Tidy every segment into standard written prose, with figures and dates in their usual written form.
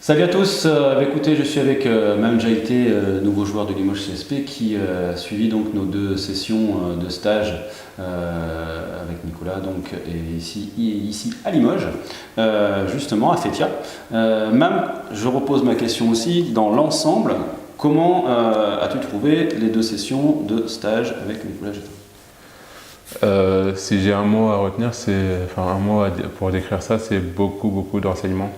Salut à tous, écoutez, je suis avec Mme Jaïté, nouveau joueur de Limoges CSP, qui a suivi donc nos deux sessions de stage avec Nicolas donc, et ici à Limoges, justement à Fétia. Mme, je repose ma question aussi, dans l'ensemble, comment as-tu trouvé les deux sessions de stage avec Nicolas Jaïté? Si j'ai un mot à retenir, un mot pour décrire ça, c'est beaucoup de renseignements.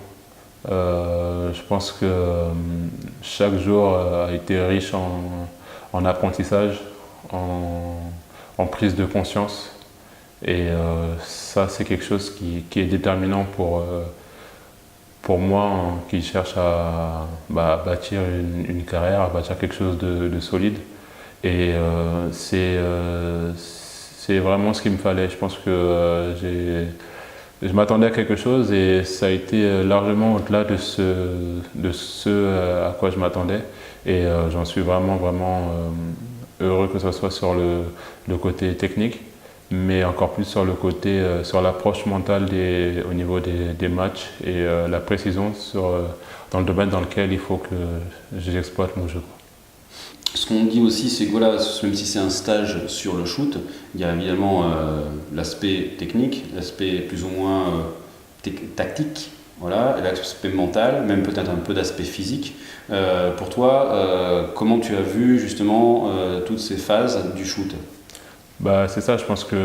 Je pense que chaque jour a été riche en apprentissage, en prise de conscience. Et ça, c'est quelque chose qui est déterminant pour moi, hein, qui cherche à bâtir une carrière, à bâtir quelque chose de solide. Et c'est vraiment ce qu'il me fallait. Je pense que je m'attendais à quelque chose et ça a été largement au-delà de ce à quoi je m'attendais. Et j'en suis vraiment heureux, que ce soit sur le côté technique, mais encore plus sur le côté, sur l'approche mentale au niveau des matchs et la précision dans le domaine dans lequel il faut que j'exploite mon jeu. Ce qu'on dit aussi, c'est que voilà, même si c'est un stage sur le shoot, il y a évidemment l'aspect technique, l'aspect plus ou moins tactique, voilà, et l'aspect mental, même peut-être un peu d'aspect physique. Pour toi, comment tu as vu justement toutes ces phases du shoot? C'est ça, je pense que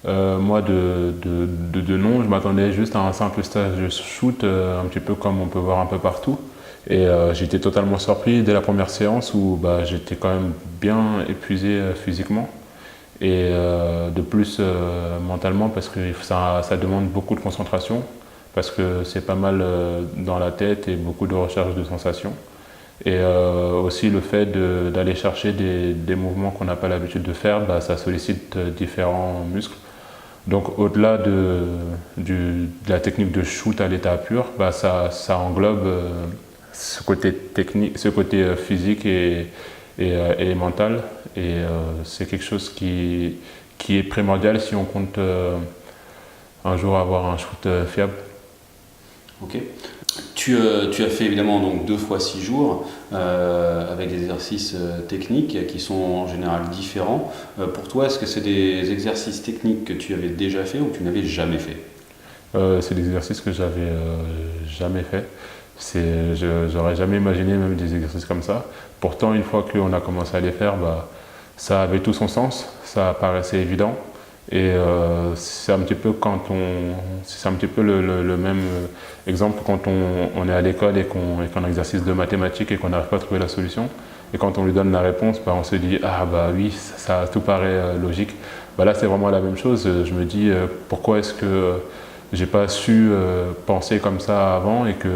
moi, de nom, je m'attendais juste à un simple stage de shoot, un petit peu comme on peut voir un peu partout. Et j'étais totalement surpris dès la première séance où j'étais quand même bien épuisé physiquement et de plus mentalement parce que ça demande beaucoup de concentration parce que c'est pas mal dans la tête et beaucoup de recherche de sensations. Et aussi le fait d'aller chercher des mouvements qu'on n'a pas l'habitude de faire, ça sollicite différents muscles. Donc au-delà de la technique de shoot à l'état pur, ça englobe ce côté technique, ce côté physique et mental. Et c'est quelque chose qui est primordial si on compte un jour avoir un shoot fiable. Ok. Tu as fait évidemment donc 2 fois 6 jours avec des exercices techniques qui sont en général différents. Pour toi, est-ce que c'est des exercices techniques que tu avais déjà fait ou que tu n'avais jamais fait? C'est des exercices que j'avais jamais fait. J'aurais jamais imaginé même des exercices comme ça. Pourtant, une fois qu'on a commencé à les faire, ça avait tout son sens, ça paraissait évident. Et c'est un petit peu le même exemple quand on est à l'école et qu'on a un exercice de mathématiques et qu'on n'arrive pas à trouver la solution. Et quand on lui donne la réponse, on se dit ah oui, ça tout paraît logique. Là, c'est vraiment la même chose. Je me dis pourquoi est-ce que j'ai pas su penser comme ça avant et que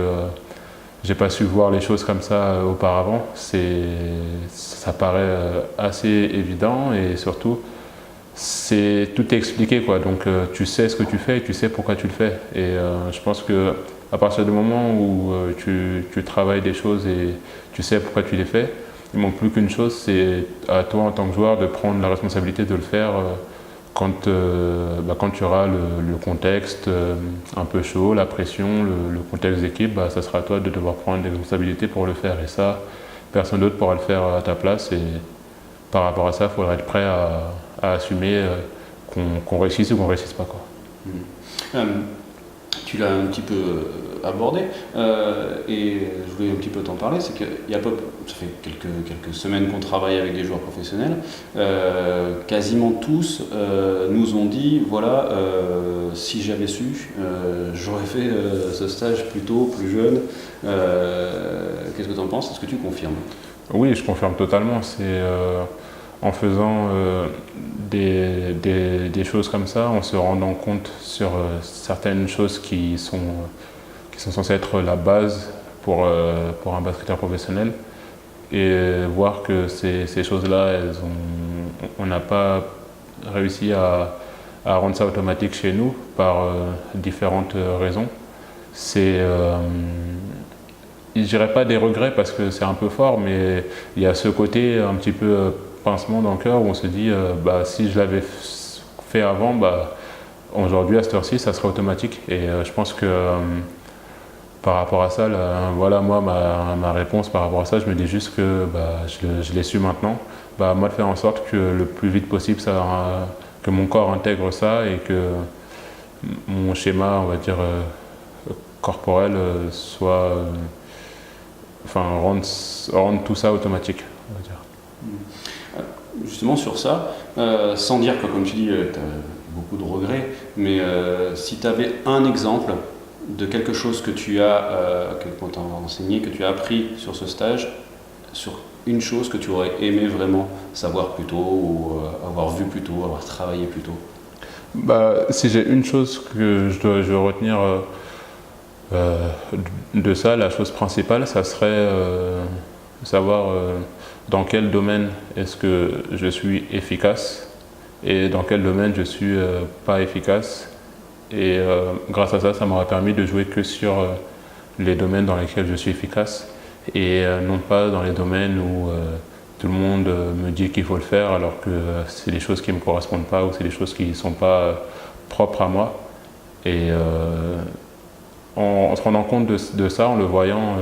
j'ai pas su voir les choses comme ça auparavant. Ça paraît assez évident et surtout tout est expliqué quoi. Donc tu sais ce que tu fais et tu sais pourquoi tu le fais. Et je pense que à partir du moment où tu travailles des choses et tu sais pourquoi tu les fais, il manque plus qu'une chose, c'est à toi en tant que joueur de prendre la responsabilité de le faire quand tu auras le contexte un peu chaud, la pression, le contexte d'équipe, ça sera à toi de devoir prendre des responsabilités pour le faire. Et ça, personne d'autre pourra le faire à ta place. Et par rapport à ça, il faudra être prêt à assumer qu'on réussisse ou qu'on ne réussisse pas, quoi. Tu l'as un petit peu abordé et je voulais un petit peu t'en parler, c'est que ça fait quelques semaines qu'on travaille avec des joueurs professionnels, quasiment tous nous ont dit voilà, si j'avais su, j'aurais fait ce stage plus tôt, plus jeune. Qu'est-ce que tu en penses? Est-ce que tu confirmes? Oui, je confirme totalement. C'est en faisant des choses comme ça, en se rendant compte sur certaines choses qui sont censées être la base pour un basketteur professionnel et voir que ces choses-là, on n'a pas réussi à rendre ça automatique chez nous par différentes raisons. Je dirais pas des regrets parce que c'est un peu fort, mais il y a ce côté un petit peu pincement dans le cœur où on se dit si je l'avais fait avant, aujourd'hui à cette heure-ci, ça serait automatique. Et je pense que par rapport à ça, voilà, moi, ma réponse par rapport à ça, je me dis juste que je l'ai su maintenant. Moi, de faire en sorte que le plus vite possible, que mon corps intègre ça et que mon schéma, on va dire, corporel rende tout ça automatique, on va dire. Justement sur ça, sans dire que, comme tu dis, tu as beaucoup de regrets, mais si tu avais un exemple de quelque chose que tu as, qu'on t'a enseigné, que tu as appris sur ce stage, sur une chose que tu aurais aimé vraiment savoir plus tôt, ou avoir vu plus tôt, avoir travaillé plus tôt. Si j'ai une chose que je dois retenir de ça, la chose principale, ça serait savoir dans quel domaine est-ce que je suis efficace et dans quel domaine je suis pas efficace. Et grâce à ça, ça m'aura permis de jouer que sur les domaines dans lesquels je suis efficace et non pas dans les domaines où tout le monde me dit qu'il faut le faire alors que c'est des choses qui ne me correspondent pas ou c'est des choses qui ne sont pas propres à moi. Et en se rendant compte de ça, en le voyant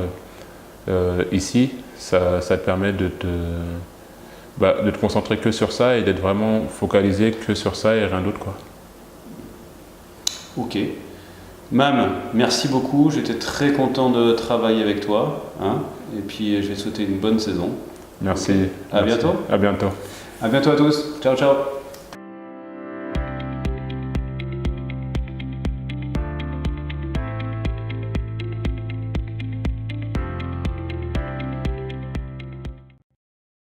ici, ça te permet de te concentrer que sur ça et d'être vraiment focalisé que sur ça et rien d'autre, quoi. Ok. Mam, merci beaucoup. J'étais très content de travailler avec toi. Et puis, je vais te souhaiter une bonne saison. Merci. Okay. À bientôt. À bientôt. À bientôt à tous. Ciao, ciao.